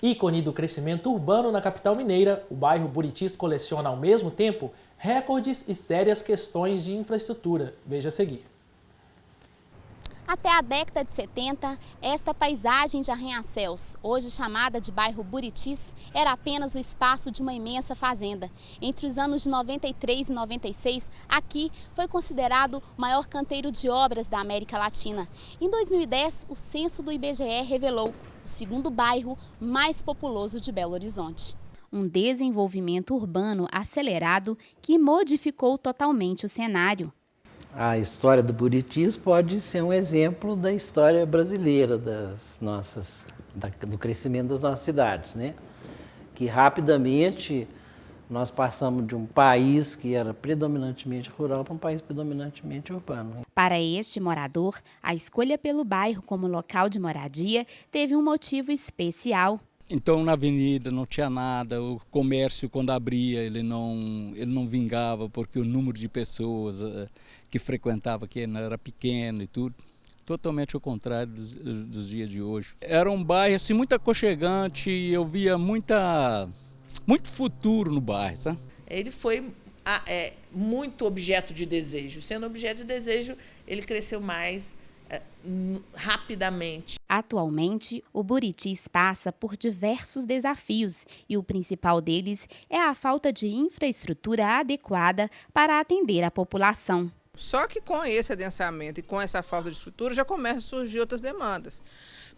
Ícone do crescimento urbano na capital mineira, o bairro Buritis coleciona ao mesmo tempo recordes e sérias questões de infraestrutura. Veja a seguir. Até a década de 70, esta paisagem de arranha-céus, hoje chamada de bairro Buritis, era apenas o espaço de uma imensa fazenda. Entre os anos de 93 e 96, aqui foi considerado o maior canteiro de obras da América Latina. Em 2010, o censo do IBGE revelou o segundo bairro mais populoso de Belo Horizonte. Um desenvolvimento urbano acelerado que modificou totalmente o cenário. A história do Buritis pode ser um exemplo da história brasileira do crescimento das nossas cidades, né? Que rapidamente nós passamos de um país que era predominantemente rural para um país predominantemente urbano. Para este morador, a escolha pelo bairro como local de moradia teve um motivo especial. Então, na avenida não tinha nada, o comércio, quando abria, ele não vingava, porque o número de pessoas que frequentava aqui era pequeno e tudo. Totalmente ao contrário dos dias de hoje. Era um bairro assim, muito aconchegante, eu via muito futuro no bairro, sabe? Ele foi muito objeto de desejo. Sendo objeto de desejo, ele cresceu mais rapidamente. Atualmente, o Buritis passa por diversos desafios e o principal deles é a falta de infraestrutura adequada para atender a população. Só que com esse adensamento e com essa falta de estrutura já começam a surgir outras demandas.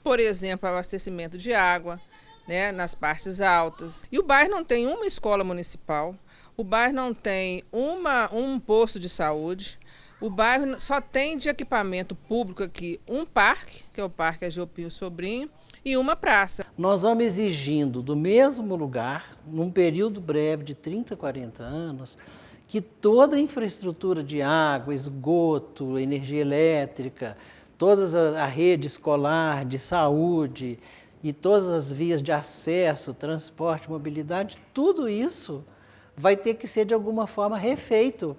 Por exemplo, abastecimento de água, né, nas partes altas. E o bairro não tem uma escola municipal, o bairro não tem um posto de saúde. O bairro só tem de equipamento público aqui um parque, que é o Parque Agiopio Sobrinho, e uma praça. Nós vamos exigindo do mesmo lugar, num período breve de 30, 40 anos, que toda a infraestrutura de água, esgoto, energia elétrica, toda a rede escolar, de saúde e todas as vias de acesso, transporte, mobilidade, tudo isso vai ter que ser de alguma forma refeito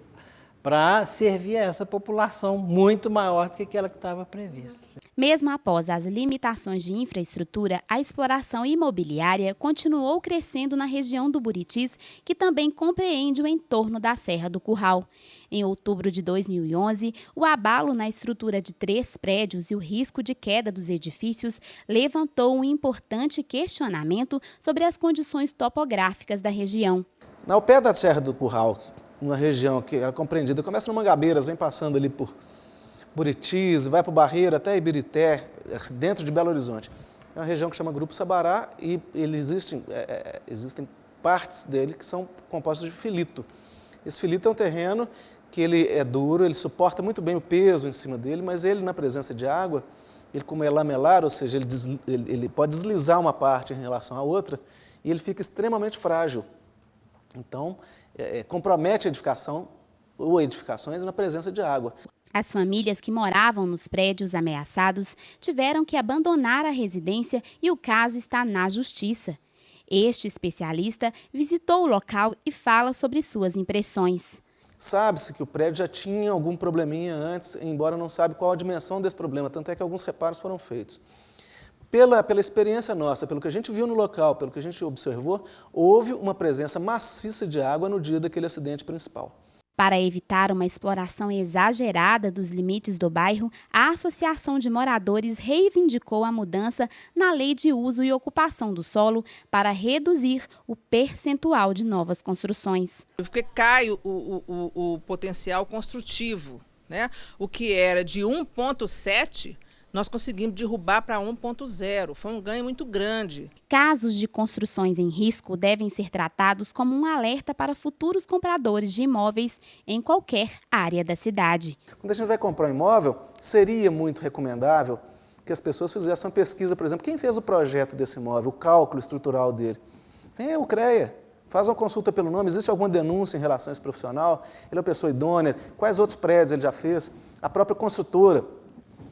para servir a essa população muito maior do que aquela que estava prevista. Mesmo após as limitações de infraestrutura, a exploração imobiliária continuou crescendo na região do Buritis, que também compreende o entorno da Serra do Curral. Em outubro de 2011, o abalo na estrutura de 3 prédios e o risco de queda dos edifícios levantou um importante questionamento sobre as condições topográficas da região. Ao pé da Serra do Curral, uma região que era compreendida, começa no Mangabeiras, vem passando ali por Buritis, vai para o Barreiro até Ibirité, dentro de Belo Horizonte. É uma região que chama Grupo Sabará e existem partes dele que são compostas de filito. Esse filito é um terreno que ele é duro, ele suporta muito bem o peso em cima dele, mas ele, na presença de água, ele como é lamelar, ou seja, ele pode deslizar uma parte em relação à outra e ele fica extremamente frágil. Então, compromete a edificação ou edificações na presença de água. As famílias que moravam nos prédios ameaçados tiveram que abandonar a residência e o caso está na justiça. Este especialista visitou o local e fala sobre suas impressões. Sabe-se que o prédio já tinha algum probleminha antes, embora não sabe qual a dimensão desse problema, tanto é que alguns reparos foram feitos. Pela experiência nossa, pelo que a gente viu no local, pelo que a gente observou, houve uma presença maciça de água no dia daquele acidente principal. Para evitar uma exploração exagerada dos limites do bairro, a Associação de Moradores reivindicou a mudança na Lei de Uso e Ocupação do Solo para reduzir o percentual de novas construções. Porque cai o potencial construtivo, né? O que era de 1,7, nós conseguimos derrubar para 1,0. Foi um ganho muito grande. Casos de construções em risco devem ser tratados como um alerta para futuros compradores de imóveis em qualquer área da cidade. Quando a gente vai comprar um imóvel, seria muito recomendável que as pessoas fizessem uma pesquisa, por exemplo, quem fez o projeto desse imóvel, o cálculo estrutural dele. Vem o CREA, faz uma consulta pelo nome, existe alguma denúncia em relação a esse profissional, ele é uma pessoa idônea, quais outros prédios ele já fez, a própria construtora.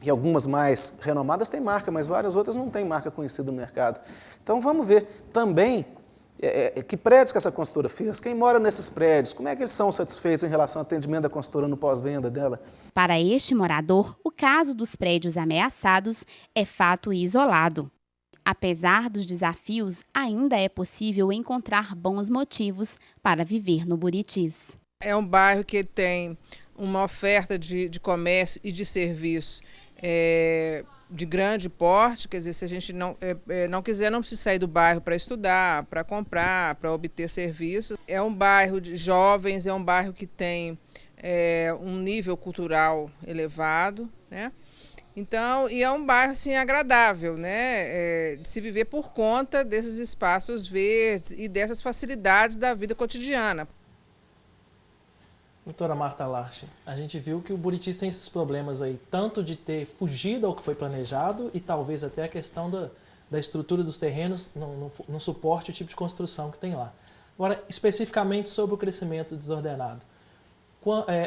E algumas mais renomadas têm marca, mas várias outras não têm marca conhecida no mercado. Então vamos ver também que prédios que essa consultora fez, quem mora nesses prédios, como é que eles são satisfeitos em relação ao atendimento da consultora no pós-venda dela. Para este morador, o caso dos prédios ameaçados é fato isolado. Apesar dos desafios, ainda é possível encontrar bons motivos para viver no Buritis. É um bairro que tem uma oferta de comércio e de serviço de grande porte, quer dizer, se a gente não quiser, não precisa sair do bairro para estudar, para comprar, para obter serviços. É um bairro de jovens, é um bairro que tem um nível cultural elevado, né? Então, e é um bairro assim, agradável, né, de se viver por conta desses espaços verdes e dessas facilidades da vida cotidiana. Doutora Marta Larche, a gente viu que o Buritis tem esses problemas aí, tanto de ter fugido ao que foi planejado e talvez até a questão da estrutura dos terrenos não suporte o tipo de construção que tem lá. Agora, especificamente sobre o crescimento desordenado.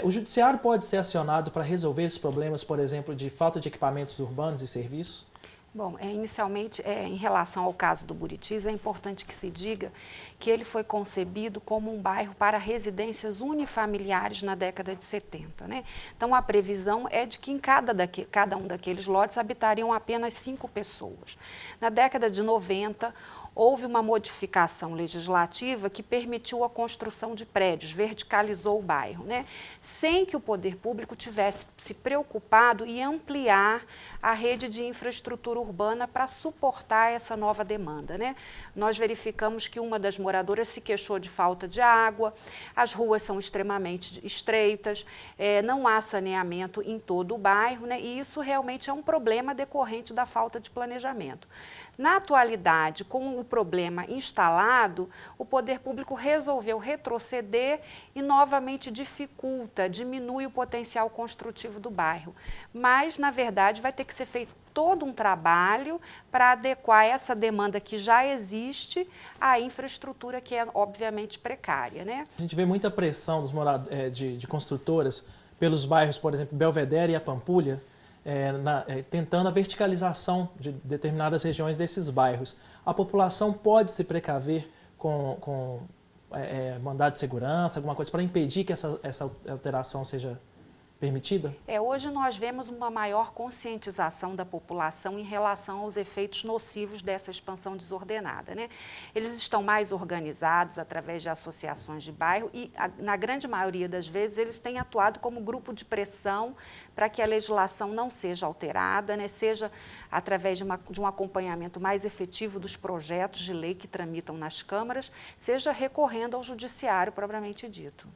O judiciário pode ser acionado para resolver esses problemas, por exemplo, de falta de equipamentos urbanos e serviços? Bom, inicialmente, em relação ao caso do Buritis, é importante que se diga que ele foi concebido como um bairro para residências unifamiliares na década de 70, né? Então, a previsão é de que em cada um daqueles lotes habitariam apenas 5 pessoas. Na década de 90, houve uma modificação legislativa que permitiu a construção de prédios, verticalizou o bairro, né? Sem que o poder público tivesse se preocupado em ampliar a rede de infraestrutura urbana para suportar essa nova demanda, né? Nós verificamos que uma das moradoras se queixou de falta de água, as ruas são extremamente estreitas, não há saneamento em todo o bairro, né? E isso realmente é um problema decorrente da falta de planejamento. Na atualidade, com o problema instalado, o poder público resolveu retroceder e novamente diminui o potencial construtivo do bairro. Mas, na verdade, vai ter que ser feito todo um trabalho para adequar essa demanda que já existe à infraestrutura que é, obviamente, precária, né? A gente vê muita pressão de construtoras pelos bairros, por exemplo, Belvedere e a Pampulha, tentando a verticalização de determinadas regiões desses bairros. A população pode se precaver com mandado de segurança, alguma coisa, para impedir que essa alteração seja permitida? Hoje nós vemos uma maior conscientização da população em relação aos efeitos nocivos dessa expansão desordenada, né? Eles estão mais organizados através de associações de bairro e, na grande maioria das vezes, eles têm atuado como grupo de pressão para que a legislação não seja alterada, né? Seja através de um acompanhamento mais efetivo dos projetos de lei que tramitam nas câmaras, seja recorrendo ao judiciário propriamente dito.